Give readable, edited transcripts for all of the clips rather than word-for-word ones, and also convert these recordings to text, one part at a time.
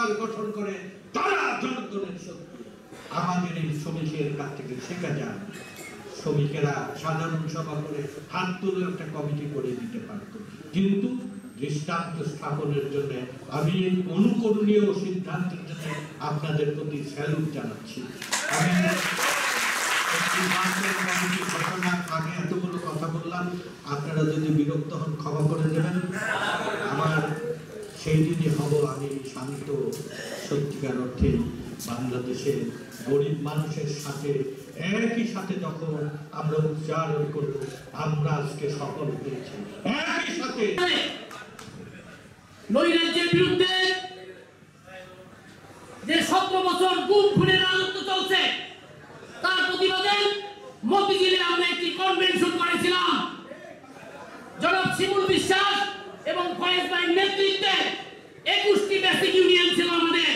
সরকার গঠন করে তারা জনগণের শত্রু। আমাদের এই শ্রমিকের কাছ থেকে শেখা যায়, শ্রমিকেরা সাধারণ সভা করে হাত তুলে একটা কমিটি করে দিতে পারত, কিন্তু দৃষ্টান্ত স্থাপনের জন্য আমি এই অনুকরণীয় সিদ্ধান্তের জন্য আপনাদের প্রতি স্যালুট জানাচ্ছি। আমি আগে এতগুলো কথা বললাম, আপনারা যদি বিরক্ত হন ক্ষমা করে দেবেন। আমার সেই দিনই হব আমি শান্ত, সত্যিকার অর্থে বাংলাদেশের গরিব মানুষের সাথে একই সাথে যখন আমরা উচ্চারণ করব আমরা আজকে সফল হয়েছি। একই সাথে নৈরাজ্যের বিরুদ্ধে যে 17 বছর গুম খুনের রাজত্ব চলছে তার প্রতিবাদে মতিঝিলে আমরা একটি কনভেনশন করেছিলাম। জনাব শিমুল বিশ্বাস এবং ফয়েজ ভাইয়ের নেতৃত্বে 21টি বেসিক ইউনিয়ন ছিল আমাদের।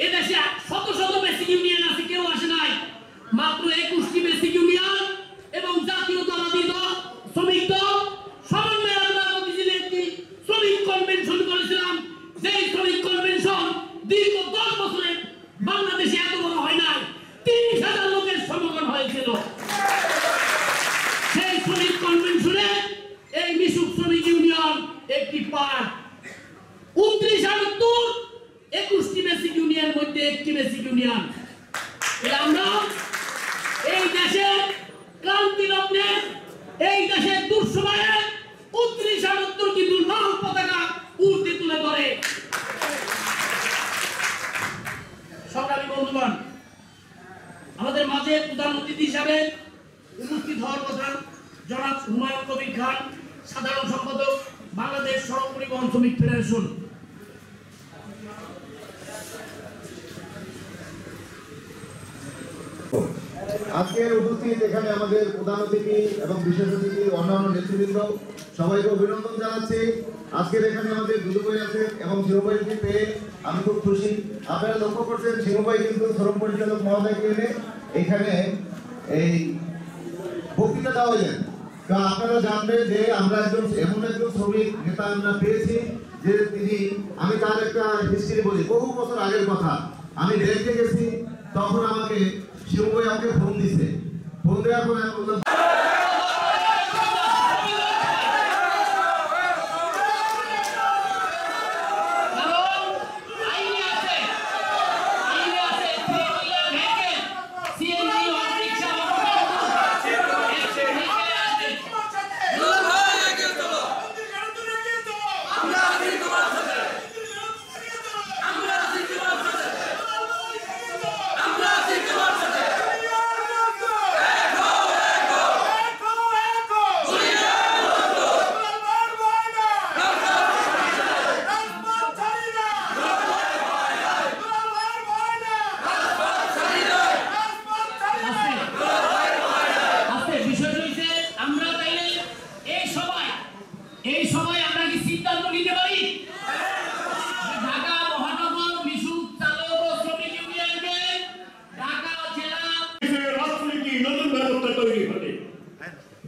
এদেশে শত শত বেসিক ইউনিয়ন আছে, কেউ আসে নাই। মাত্র 21টি বেসিক ইউনিয়ন এবং জাতীয়তাবাদী দল, শ্রমিক দল সমন্বয়ে আমরা মতিঝিলে একটি শ্রমিক কনভেনশন করেছিলাম। যেই শ্রমিক কনভেনশন দীর্ঘ 10 বছরে বাংলাদেশে এত বড় হয় নাই। 30,000 লোকের সমাগম হয়েছিল। সেই শ্রমিক কনভেনশনে এই মিশুক শ্রমিক ইউনিয়ন একটি পার্ট। 29 21টি বেসিক ইউনিয়নের মধ্যে একটি বেসিক ইউনিয়ন। আমরা এই দেশে ক্রান্তি লগ্নে, এই দেশের দুঃসময়ে 29 কিন্তু লাল পতাকা উর্ধে তুলে ধরে। সংগ্রামী বন্ধুগণ, আমাদের মাঝে প্রধান অতিথি হিসাবে উপস্থিত হওয়ার কথা জনাব হুমায়ুন কবির খান, সাধারণ সম্পাদক বাংলাদেশ সড়ক পরিবহন শ্রমিক ফেডারেশন। আজকের উপস্থিত এখানে আমাদের প্রধান অতিথি এবং বিশেষ অতিথি অন্যান্য নেতৃবৃন্দ সবাইকে অভিনন্দন জানাচ্ছি। আজকের এখানে আমাদের দুদু ভাই আছে এবং শিরো ভাইকে পেয়ে আমি খুব খুশি। আপনারা লক্ষ্য করছেন শিরো ভাই কিন্তু শ্রম পরিচালক মহোদয়কে এনে এখানে এই বক্তৃতা দেওয়া হলেন। তো আপনারা জানবেন যে আমরা এমন একজন শ্রমিক নেতা আমরা পেয়েছি যে আমি তার একটা হিস্ট্রি বলি। বহু বছর আগের কথা, আমি রেলকে গেছি, তখন আমাকে শিরো ভাই আমাকে ফোন দিছে। ফোন দেওয়ার পর আমি বললাম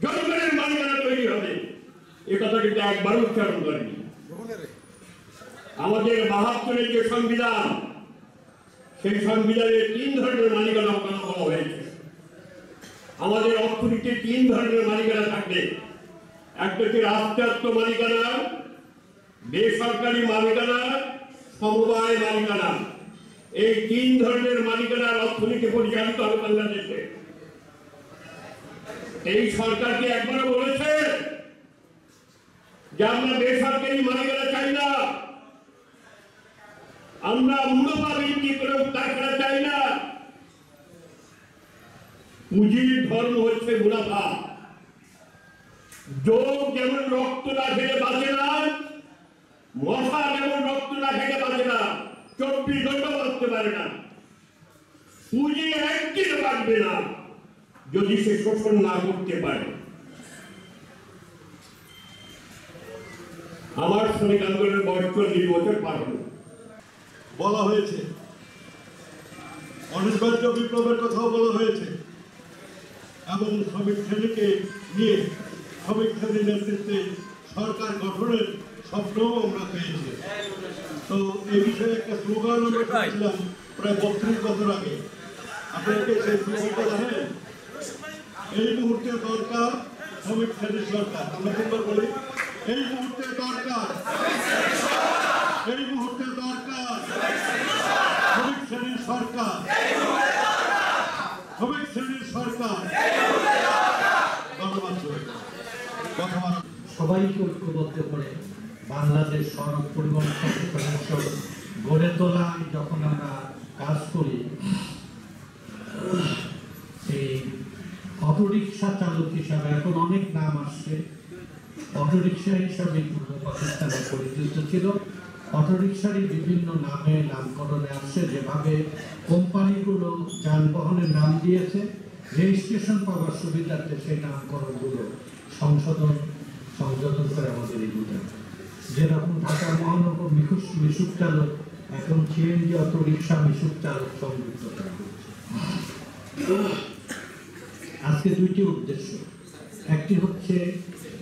জনগণের মালিকানা তৈরি হবে, এ কথা কিন্তু একবার উচ্চারণ করেনি। আমাদের 72-এর যে সংবিধান, সেই সংবিধানের 3 ধরনের মালিকানা বলা হয়েছে। আমাদের অর্থনীতির 3 ধরনের মালিকানা থাকবে। একটা হচ্ছে রাষ্ট্রায়ত্ত মালিকানা, বেসরকারি মালিকানা, সমবায় মালিকানা। এই 3 ধরনের মালিকানার অর্থনীতি পরিচালিত হবে বাংলাদেশে। এই সরকারকে একবার বলেছে যে আমরা বেসরকারি মালিকানা চাই না, আমরা মুনাফা বৃদ্ধি করে কারখানা চাই না। পুঁজির ধর্ম হচ্ছে মুনাফা। যোগ যেমন রক্ত না খেলে বাঁচে না, মশা যেমন রক্ত না খেলে বাঁচে না, 24 ঘন্টা বাঁচতে পারে না। পুঁজি একদিন বাঁচবে না যদি সে শোষণ না করতে পারে। আমার শ্রমিক আন্দোলনের বয়স 40 বছর পার হল। বলা হয়েছে, অনিবার্য বিপ্লবের কথাও বলা হয়েছে, এবং শ্রমিক শ্রেণীকে নিয়ে শ্রমিক শ্রেণীর নেতৃত্বে সরকার গঠনের স্বপ্নও আমরা পেয়েছি। তো এই বিষয়ে একটা স্লোগান আমরা করেছিলাম প্রায় 32 বছর আগে। আপনাকে সেই স্লোগানটা জানেন? এই মুহূর্তে দরকার শ্রমিক শ্রেণীর সরকার। আমরা তিনবার বলি, এই মুহূর্তে দরকার, এই মুহূর্তে দরকার শ্রমিক শ্রেণীর সরকার, শ্রমিক শ্রেণীর সরকার। ধন্যবাদ। কথা সবাইকে ঐক্যবদ্ধ করে বাংলাদেশ সড়ক পরিবহন কর্পোরেশন গড়ে তোলায় যখন আমরা কাজ করি, এই অটোরিকশা চালক হিসাবে এখন অনেক নাম আসছে। অটোরিকশা হিসাবে পূর্ব পাকিস্তানে পরিচিত ছিল। অটোরিকশারই বিভিন্ন নামে নামকরণে আসছে, যেভাবে কোম্পানিগুলো যানবাহনের নাম দিয়েছে, রেজিস্ট্রেশন পাওয়ার সুবিধার্থে সেই নামকরণগুলো সংযোজন করে আমাদের এগুলো। যেরকম ঢাকা মহানগর মিশুক চালক এখন সিএনজি অটোরিকশা মিশুক চালক সংযুক্ত করা হচ্ছে। আজকে দুইটি উদ্দেশ্য। একটি হচ্ছে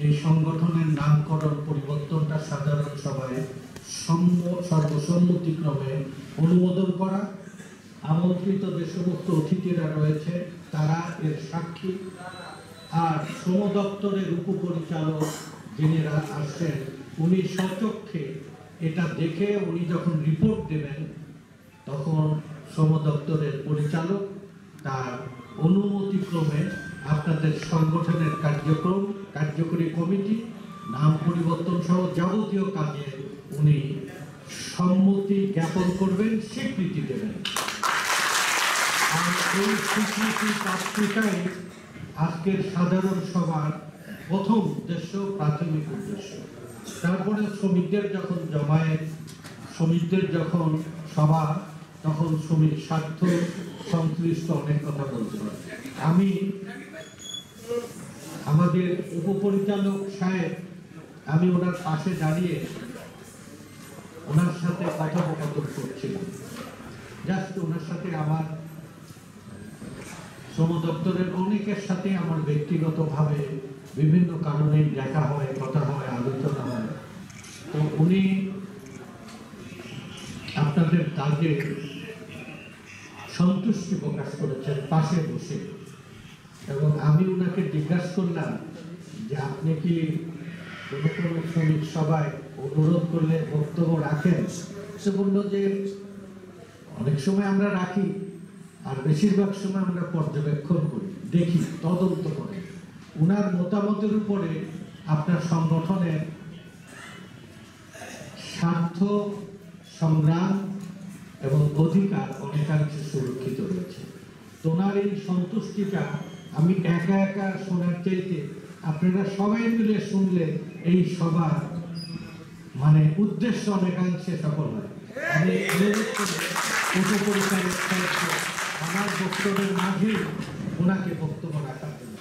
এই সংগঠনের নামকরণ পরিবর্তনটা সাধারণ সভায় সর্বসম্মতিক্রমে অনুমোদন করা। আমন্ত্রিত যে সমস্ত অতিথিরা রয়েছে তারা এর সাক্ষী। আর শ্রম দপ্তরের উপপরিচালক যিনিরা আসছেন, উনি স্বচক্ষে এটা দেখে উনি যখন রিপোর্ট দেবেন তখন শ্রম দপ্তরের পরিচালক তার অনুমতিক্রমে আপনাদের সংগঠনের কার্যক্রম, কার্যকরী কমিটি, নাম পরিবর্তন সহ যাবতীয় কাজে উনি সম্মতি জ্ঞাপন করবেন, স্বীকৃতি দেবেন। আর এই স্বীকৃতি প্রাপ্তিটাই আজকের সাধারণ সভার প্রথম উদ্দেশ্য, প্রাথমিক উদ্দেশ্য। তারপরে শ্রমিকদের যখন জমায়েত, শ্রমিকদের যখন সভা, তখন শ্রমিক স্বার্থ সংশ্লিষ্ট অনেক কথা বলতে পারে। আমি আমাদের উপপরিচালক সাহেব, আমি ওনার পাশে দাঁড়িয়ে ওনার সাথে কথোপকথন করছিলাম। জাস্ট ওনার সাথে আমার শ্রম দপ্তরের অনেকের সাথে আমার ব্যক্তিগতভাবে বিভিন্ন কারণে দেখা হয়, কথা হয়, আলোচনা হয়। তো উনি আপনাদের কাজে সন্তুষ্টি প্রকাশ করেছেন পাশে বসে, এবং আমি ওনাকে জিজ্ঞাসা করলাম যে আপনি কি কোনো শ্রমিক সভায় অনুরোধ করলে বক্তব্য রাখেন? সে বলল যে অনেক সময় আমরা রাখি, আর বেশিরভাগ সময় আমরা পর্যবেক্ষণ করি, দেখি, তদন্ত করি। উনার মতামতের উপরে আপনার সংগঠনের স্বার্থ, সংগ্রাম এবং অধিকার অনেকাংশে সুরক্ষিত রয়েছে। ওনার এই সন্তুষ্টিটা আমি একা একা শোনার চাইতে আপনারা সবাই মিলে শুনলে এই সবার মানে উদ্দেশ্য অনেকাংশে সফল হয়। আমি অনুরোধ করি উপপরিচালক সাহেবকে আমার বক্তব্যের মাঝে ওনাকে বক্তব্য রাখার জন্য।